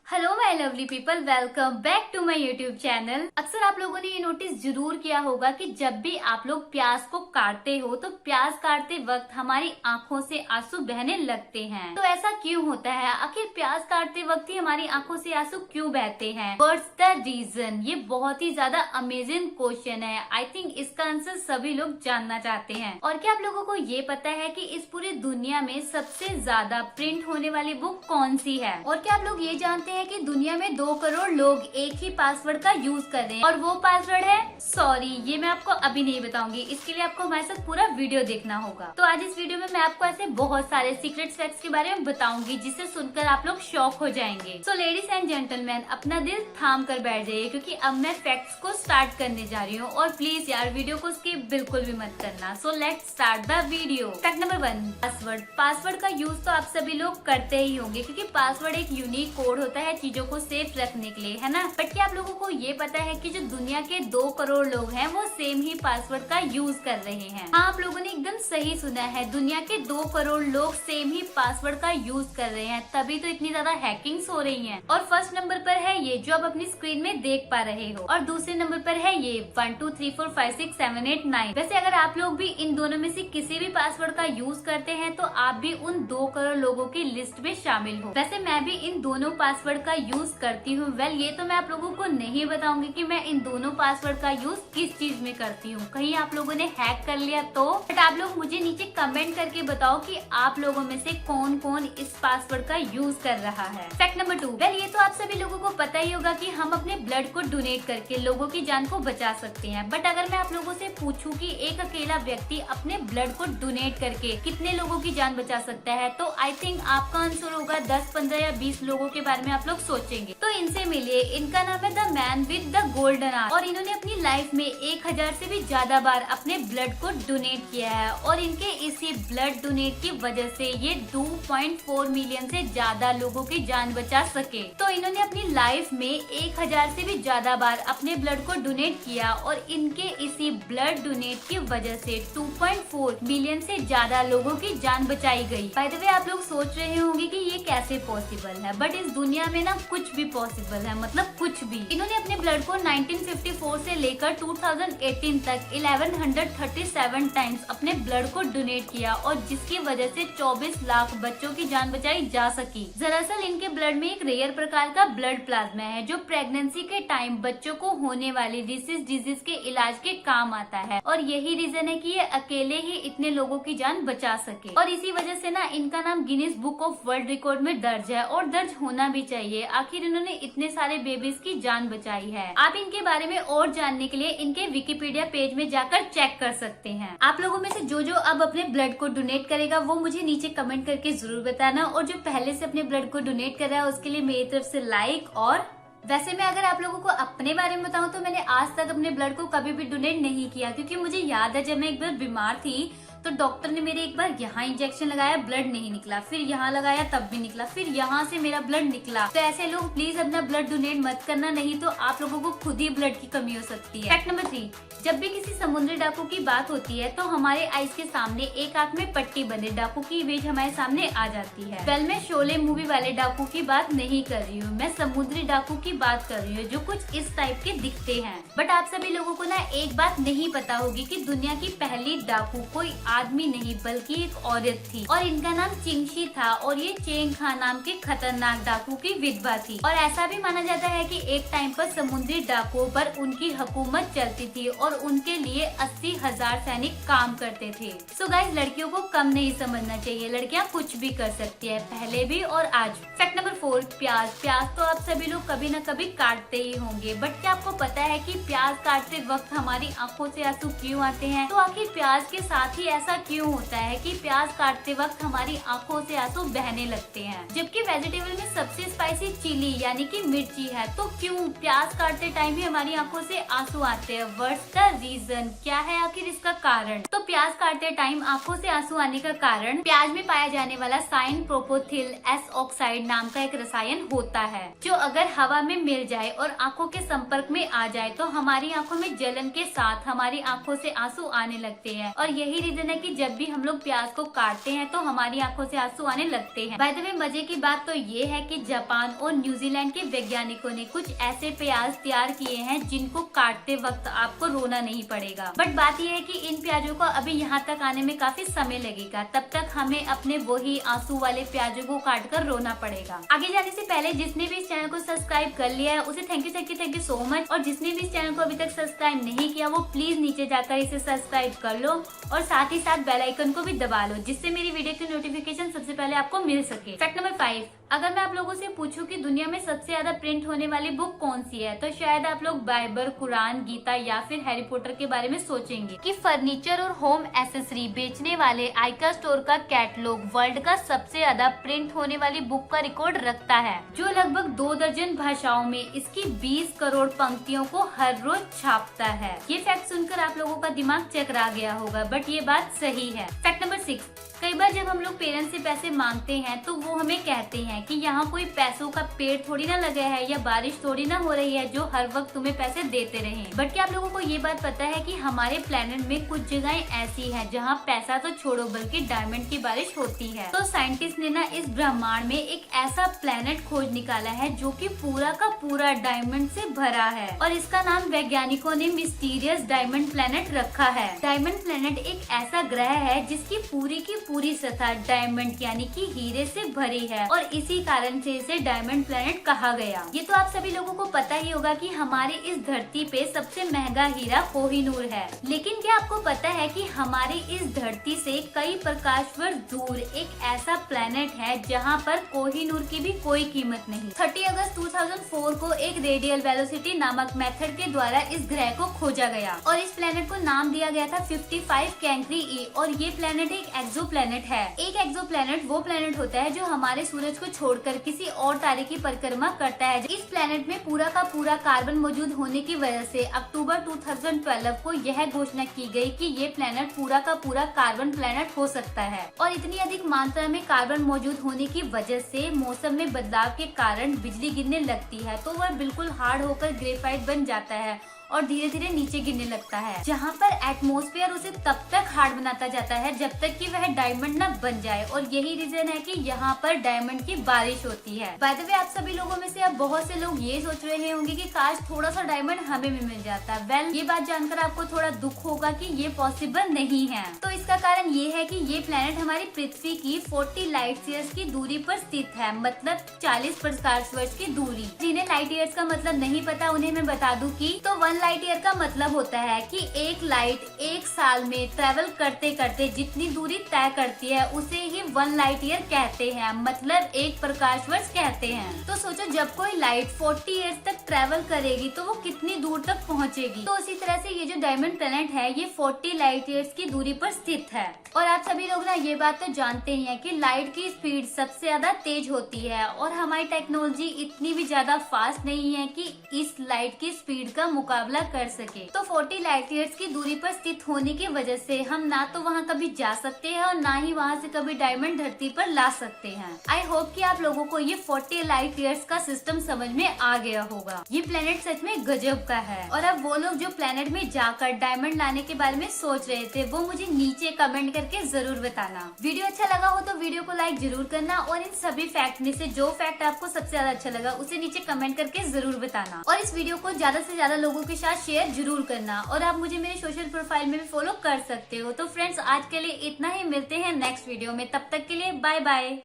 Hello my lovely people, welcome back to my YouTube channel. अक्सर आप लोगों ने ये नोटिस जरूर किया होगा कि जब भी आप लोग प्याज को काटते हो तो प्याज काटते वक्त हमारी आंखों से आंसू बहने लगते हैं। तो ऐसा क्यों होता है? आखिर प्याज काटते वक्त ही हमारी आंखों से आंसू क्यों बहते हैं? What's the reason? ये बहुत ही ज्यादा अमेजिंग क्वेश्चन है। आई थिंक इसका आंसर सभी लोग जानना चाहते हैं। और क्या आप लोगों को ये पता है कि इस पूरी दुनिया में सबसे ज्यादा प्रिंट होने वाली बुक कौन सी है? और क्या आप लोग ये जानते हैं कि दुनिया में 2 करोड़ लोग एक ही पासवर्ड का यूज कर रहे हैं और वो पासवर्ड है सॉरी। ये मैं आपको अभी नहीं बताऊंगी, इसके लिए आपको हमारे साथ पूरा वीडियो देखना होगा। तो आज इस वीडियो में मैं आपको ऐसे बहुत सारे सीक्रेट फैक्ट्स के बारे में बताऊंगी जिसे सुनकर आप लोग शॉक हो जाएंगे। सो लेडीज एंड जेंटलमैन, अपना दिल थाम कर बैठ जाइए क्योंकि अब मैं फैक्ट्स को स्टार्ट करने जा रही हूँ। और प्लीज यार वीडियो को स्किप बिल्कुल भी मत करना। So let's start the video. Fact number 1, password. Password का यूज तो आप सभी लोग करते ही होंगे क्योंकि पासवर्ड एक यूनिक कोड होता है चीजों को सेफ रखने के लिए, है ना। बट क्या आप लोगों को ये पता है कि जो दुनिया के 2 करोड़ लोग हैं वो सेम ही पासवर्ड का यूज कर रहे हैं? हाँ, आप लोगों ने एकदम सही सुना है, दुनिया के 2 करोड़ लोग सेम ही पासवर्ड का यूज कर रहे हैं, तभी तो इतनी ज्यादा हैकिंग्स हो रही हैं। और फर्स्ट नंबर पर है ये जो आप अपनी स्क्रीन में देख पा रहे हो, और दूसरे नंबर पर है ये 1 2 3 4 5 6 7 8 9। वैसे अगर आप लोग भी इन दोनों में से किसी भी पासवर्ड का यूज करते हैं तो आप भी उन 2 करोड़ लोगों की लिस्ट में शामिल हो। वैसे मैं भी इन दोनों पासवर्ड का यूज करती हूँ। वेल, ये तो मैं आप लोगों को नहीं बताऊंगी कि मैं इन दोनों पासवर्ड का यूज किस चीज में करती हूँ, कहीं आप लोगों ने हैक कर लिया तो। बट आप लोग मुझे नीचे कमेंट करके बताओ कि आप लोगों में से कौन कौन इस पासवर्ड का यूज कर रहा है। फैक्ट नंबर 2, वेल ये तो आप सभी लोगों को पता ही होगा कि हम अपने ब्लड को डोनेट करके लोगों की जान को बचा सकते हैं। बट अगर मैं आप लोगों से पूछूं कि एक अकेला व्यक्ति अपने ब्लड को डोनेट करके कितने लोगों की जान बचा सकता है, तो आई थिंक आपका आंसर होगा 10, 15 या 20 लोगों के बारे में आप लोग सोचेंगे। तो इनसे मिलिए, इनका नाम है the man with the golden arm और इन्होंने अपनी लाइफ में 1000 से भी ज्यादा बार अपने ब्लड को डोनेट किया है। और इनके इसी ब्लड डोनेट की वजह से ये 2.4 मिलियन से ज्यादा लोगों की जान बचा सके। तो इन्होंने अपनी लाइफ में 1000 से भी ज्यादा बार अपने ब्लड को डोनेट किया और इनके इसी ब्लड डोनेट की वजह से 2.4 मिलियन से ज्यादा लोगों की जान बचाई गई। बाय द वे, आप लोग सोच रहे होंगे कि ये कैसे पॉसिबल है, बट इस दुनिया में ना कुछ भी पॉसिबल है, मतलब कुछ भी। इन्होंने अपने ब्लड को 1954 से लेकर 2018 तक 1137 टाइम्स अपने ब्लड को डोनेट किया और जिसकी वजह से 24 लाख बच्चों की जान बचाई जा सकी। दरअसल इनके ब्लड में एक रेयर प्रकार का ब्लड प्लाज्मा है जो प्रेगनेंसी के टाइम बच्चों को होने वाली डिजीज के इलाज के काम आता है। और यही रीजन है कि ये अकेले ही इतने लोगों की जान बचा सके। और इसी वजह से ना इनका नाम Guinness book of world record में दर्ज है और दर्ज होना भी चाहिए। आखिर इन्होंने इतने सारे बेबीज की जान बचाई है। आप इनके बारे में और जानने के लिए इनके विकिपीडिया पेज में जाकर चेक कर सकते हैं। आप लोगों में से जो अब अपने ब्लड को डोनेट करेगा वो मुझे नीचे कमेंट करके जरूर बताना। और जो पहले से अपने ब्लड को डोनेट कर रहा है उसके लिए मेरी तरफ से लाइक। और वैसे मैं अगर आप लोगों को अपने बारे में बताऊं तो मैंने आज तक अपने ब्लड को कभी भी डोनेट नहीं किया क्योंकि मुझे याद है जब मैं एक बार बीमार थी तो डॉक्टर ने मेरे एक बार यहाँ इंजेक्शन लगाया, ब्लड नहीं निकला, फिर यहाँ लगाया तब भी निकला, फिर यहाँ से मेरा ब्लड निकला। तो ऐसे लोग प्लीज अपना ब्लड डोनेट मत करना, नहीं तो आप लोगों को खुद ही ब्लड की कमी हो सकती है। फैक्ट नंबर 3, जब भी किसी समुद्री डाकू की बात होती है तो हमारे आइज के सामने एक आंख में पट्टी बंधे डाकू की इमेज हमारे सामने आ जाती है। वेल, मैं शोले मूवी वाले डाकू की बात नहीं कर रही हूँ, मैं समुद्री डाकू की बात कर रही हूँ जो कुछ इस टाइप के दिखते हैं। बट आप सभी लोगों को ना एक बात नहीं पता होगी कि दुनिया की पहली डाकू कोई आदमी नहीं बल्कि एक औरत थी और इनका नाम चिंगशी था और ये चेंग खान नाम के खतरनाक डाकू की विधवा थी। और ऐसा भी माना जाता है कि एक टाइम पर समुद्री डाकुओं पर उनकी हुकूमत चलती थी और उनके लिए 80,000 सैनिक काम करते थे। सो गाइस, लड़कियों को कम नहीं समझना चाहिए, लड़कियां कुछ भी कर सकती है, पहले भी और आज। फैक्ट नंबर 4, प्याज। प्याज तो आप सभी लोग कभी न कभी काटते ही होंगे, बट क्या आपको पता है कि प्याज काटते वक्त हमारी आंखों से आंसू क्यों आते हैं? तो आखिर प्याज के साथ ही ऐसा क्यों होता है कि प्याज काटते वक्त हमारी आंखों से आंसू बहने लगते हैं, जबकि वेजिटेबल में सबसे स्पाइसी चिली यानी कि मिर्ची है, तो क्यों प्याज काटते टाइम भी हमारी आंखों से आंसू आते हैं? What's the reason? क्या है आखिर इसका कारण? तो प्याज काटते टाइम आंखों से आंसू आने का कारण प्याज में पाया जाने वाला साइन प्रोपोथिल एस ऑक्साइड नाम का एक रसायन होता है जो अगर हवा में मिल जाए और आंखों के संपर्क में आ जाए तो हमारी आंखों में जलन के साथ हमारी आंखों से आंसू आने लगते हैं। और यही रीजन है है कि जब भी हम लोग प्याज को काटते हैं तो हमारी आंखों से आंसू आने लगते हैं। बाय द वे मजे की बात तो ये है कि जापान और न्यूजीलैंड के वैज्ञानिकों ने कुछ ऐसे प्याज तैयार किए हैं जिनको काटते वक्त आपको रोना नहीं पड़ेगा। बट बात यह है कि इन प्याजों को अभी यहाँ तक आने में काफी समय लगेगा, तब तक हमें अपने वही आंसू वाले प्याजों को काट कर रोना पड़ेगा। आगे जाने से पहले जिसने भी इस चैनल को सब्सक्राइब कर लिया है उसे थैंक यू सो मच, और जिसने भी इस चैनल को अभी तक सब्सक्राइब नहीं किया वो प्लीज नीचे जाकर इसे सब्सक्राइब कर लो और साथ ही साथ बेल आइकन को भी दबा लो, जिससे मेरी वीडियो की नोटिफिकेशन सबसे पहले आपको मिल सके। फैक्ट नंबर 5, अगर मैं आप लोगों से पूछूं कि दुनिया में सबसे ज्यादा प्रिंट होने वाली बुक कौन सी है, तो शायद आप लोग बाइबल, कुरान, गीता या फिर हैरी पॉटर के बारे में सोचेंगे। कि फर्नीचर और होम एसेसरी बेचने वाले आइका स्टोर का कैटलॉग वर्ल्ड का सबसे ज्यादा प्रिंट होने वाली बुक का रिकॉर्ड रखता है, जो लगभग 2 दर्जन भाषाओं में इसकी 20 करोड़ पंक्तियों को हर रोज छापता है। ये फैक्ट सुनकर आप लोगों का दिमाग चकरा गया होगा, बट ये बात सही है। फैक्ट नंबर 6, कई बार जब हम लोग पेरेंट्स से पैसे मांगते हैं तो वो हमें कहते हैं कि यहाँ कोई पैसों का पेड़ थोड़ी ना लगा है या बारिश थोड़ी ना हो रही है जो हर वक्त तुम्हें पैसे देते रहे। बट क्या आप लोगों को ये बात पता है कि हमारे प्लेनेट में कुछ जगहें ऐसी हैं जहाँ पैसा तो छोड़ो बल्कि डायमंड की बारिश होती है। तो साइंटिस्ट ने ना इस ब्रह्मांड में एक ऐसा प्लेनेट खोज निकाला है जो कि पूरा का पूरा डायमंड से भरा है, और इसका नाम वैज्ञानिकों ने मिस्टीरियस डायमंड प्लेनेट रखा है। डायमंड प्लेनेट एक ऐसा ग्रह है जिसकी पूरी की पूरी सतह डायमंड यानी कि हीरे से भरी है, और इसी कारण से इसे डायमंड प्लेनेट कहा गया। ये तो आप सभी लोगों को पता ही होगा कि हमारे इस धरती पे सबसे महंगा हीरा कोहिनूर है, लेकिन क्या आपको पता है कि हमारे इस धरती से कई प्रकाश वर्ष दूर एक ऐसा प्लेनेट है जहाँ पर कोहिनूर की भी कोई कीमत नहीं। 30 अगस्त 2004 को एक रेडियल वेलोसिटी नामक मेथड के द्वारा इस ग्रह को खोजा गया और इस प्लेनेट को नाम दिया गया था 55 कैंक्री E, और ये प्लेनेट एक एक्सोप्लैनेट है। एक एक्सोप्लैनेट वो प्लेनेट होता है जो हमारे सूरज को छोड़कर किसी और तारे की परिक्रमा करता है। इस प्लेनेट में पूरा का पूरा कार्बन मौजूद होने की वजह से अक्टूबर 2012 को यह घोषणा की गई कि ये प्लेनेट पूरा का पूरा कार्बन प्लेनेट हो सकता है, और इतनी अधिक मात्रा में कार्बन मौजूद होने की वजह से मौसम में बदलाव के कारण बिजली गिरने लगती है, तो वह बिल्कुल हार्ड होकर ग्रेफाइट बन जाता है और धीरे धीरे नीचे गिरने लगता है, जहाँ पर एटमॉस्फेयर उसे तब तक हार्ड बनाता जाता है जब तक कि वह डायमंड न बन जाए, और यही रीजन है कि यहाँ पर डायमंड की बारिश होती है। बाय द वे आप सभी लोगों में से अब बहुत से लोग ये सोच रहे होंगे कि काश थोड़ा सा डायमंड हमें भी मिल जाता। वेल, ये बात जानकर आपको थोड़ा दुख होगा कि ये पॉसिबल नहीं है। तो इसका कारण ये है कि ये प्लेनेट हमारी पृथ्वी की 40 लाइट ईयर्स की दूरी पर स्थित है, मतलब 40 प्रकाश वर्ष की दूरी। जिन्हें लाइट ईयर्स का मतलब नहीं पता उन्हें मैं बता दूं कि तो 1 लाइट ईयर का मतलब होता है कि एक लाइट एक साल में ट्रेवल करते करते जितनी दूरी तय करती है उसे ही 1 लाइट ईयर कहते हैं, मतलब एक प्रकाश वर्ष कहते हैं। तो सोचो जब कोई लाइट 40 ईयर्स तक ट्रेवल करेगी तो वो कितनी दूर तक पहुंचेगी। तो उसी तरह से ये जो डायमंड प्लेनेट है ये 40 लाइट ईयर्स की दूरी पर स्थित है। और आप सभी लोग ना ये बात तो जानते ही हैं कि लाइट की स्पीड सबसे ज्यादा तेज होती है, और हमारी टेक्नोलॉजी इतनी भी ज्यादा फास्ट नहीं है कि इस लाइट की स्पीड का मुकाबला कर सके। तो 40 लाइट ईयर्स की दूरी पर स्थित होने की वजह से हम ना तो वहाँ कभी जा सकते हैं और ना ही वहाँ से कभी डायमंड धरती पर ला सकते हैं। आई होप कि आप लोगों को ये 40 लाइट ईयर्स का सिस्टम समझ में आ गया होगा। ये प्लेनेट सच में गजब का है। और अब वो लोग जो प्लेनेट में जाकर डायमंड लाने के बारे में सोच रहे थे वो मुझे नीचे कमेंट करके जरूर बताना। वीडियो अच्छा लगा हो तो वीडियो को लाइक जरूर करना, और इन सभी फैक्ट में से जो फैक्ट आपको सबसे ज्यादा अच्छा लगा उसे नीचे कमेंट करके जरूर बताना, और इस वीडियो को ज्यादा से ज्यादा लोगों के साथ शेयर जरूर करना। और आप मुझे मेरे सोशल प्रोफाइल में भी फॉलो कर सकते हो। तो फ्रेंड्स आज के लिए इतना ही, मिलते हैं नेक्स्ट वीडियो में, तब तक के लिए बाय बाय।